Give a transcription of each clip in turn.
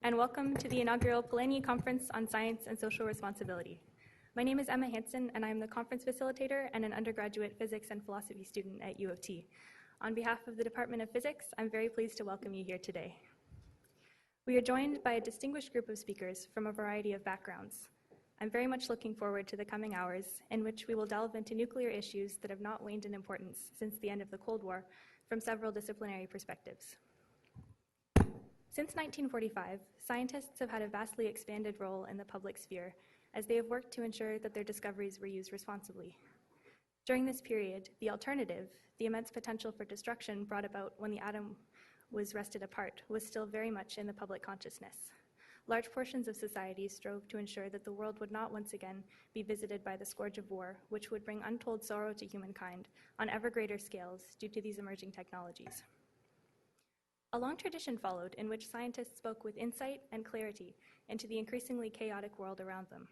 and welcome to the inaugural Polanyi Conference on Science and Social Responsibility. My name is Emma Hansen, and I am the conference facilitator and an undergraduate physics and philosophy student at U of T. On behalf of the Department of Physics, I'm very pleased to welcome you here today. We are joined by a distinguished group of speakers from a variety of backgrounds. I'm very much looking forward to the coming hours in which we will delve into nuclear issues that have not waned in importance since the end of the Cold War from several disciplinary perspectives. Since 1945, scientists have had a vastly expanded role in the public sphere as they have worked to ensure that their discoveries were used responsibly. During this period, the alternative, the immense potential for destruction brought about when the atom was wrested apart, was still very much in the public consciousness. Large portions of society strove to ensure that the world would not once again be visited by the scourge of war, which would bring untold sorrow to humankind on ever greater scales due to these emerging technologies. A long tradition followed in which scientists spoke with insight and clarity into the increasingly chaotic world around them.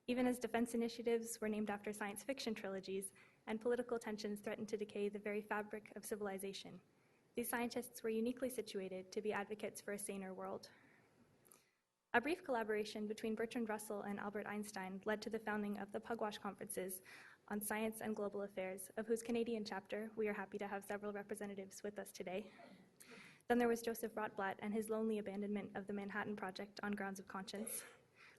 Even as defense initiatives were named after science fiction trilogies and political tensions threatened to decay the very fabric of civilization, these scientists were uniquely situated to be advocates for a saner world. A brief collaboration between Bertrand Russell and Albert Einstein led to the founding of the Pugwash Conferences on Science and Global Affairs, of whose Canadian chapter we are happy to have several representatives with us today. Then there was Joseph Rotblat and his lonely abandonment of the Manhattan Project on grounds of conscience,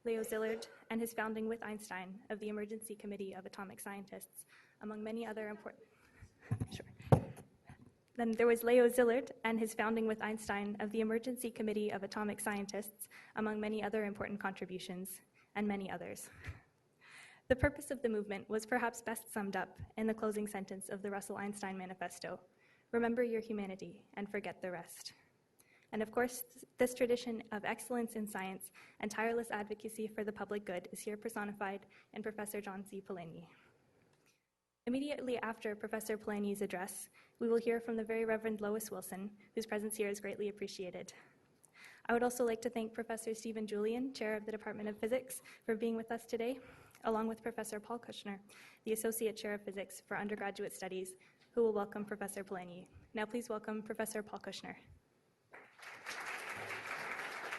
Leo Szilard and his founding with Einstein of the Emergency Committee of Atomic Scientists, among many other important... Sure. Then there was Leo Szilard and his founding with Einstein of the Emergency Committee of Atomic Scientists, among many other important contributions, and many others. The purpose of the movement was perhaps best summed up in the closing sentence of the Russell-Einstein Manifesto: remember your humanity and forget the rest. And of course, this tradition of excellence in science and tireless advocacy for the public good is here personified in Professor John C. Polanyi. Immediately after Professor Polanyi's address, we will hear from the Very Reverend Lois Wilson, whose presence here is greatly appreciated. I would also like to thank Professor Stephen Julian, Chair of the Department of Physics, for being with us today, along with Professor Paul Kushner, the Associate Chair of Physics for Undergraduate Studies, who will welcome Professor Polanyi. Now please welcome Professor Paul Kushner.